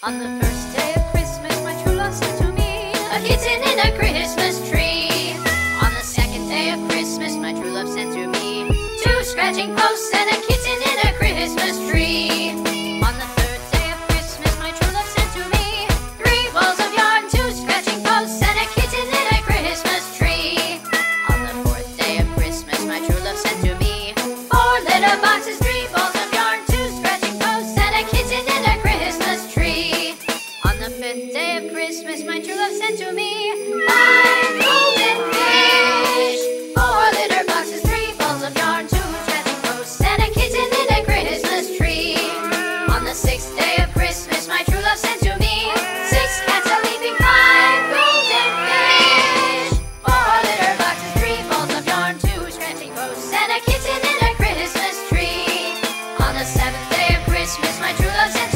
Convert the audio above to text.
On the first day of Christmas, my true love sent to me a kitten in a Christmas tree. On the second day of Christmas, my true love sent to me two scratching posts and a kitten in a Christmas tree. On the third day of Christmas, my true love sent to me three balls of yarn, two scratching posts, and a kitten in a Christmas tree. On the fourth day of Christmas, my true love sent to me four litter boxes, three balls of yarn, two scratching posts, and a kitten in a Christmas tree. On the fifth day of Christmas, my true love sent to me five golden fish, four litter boxes, three balls of yarn, two scratching posts, and a kitten in a Christmas tree. On the sixth day of Christmas, my true love sent to me six cats a leaping, five golden fish, four litter boxes, three balls of yarn, two scratching posts, and a kitten in a Christmas tree. On the seventh day of Christmas, my true love sent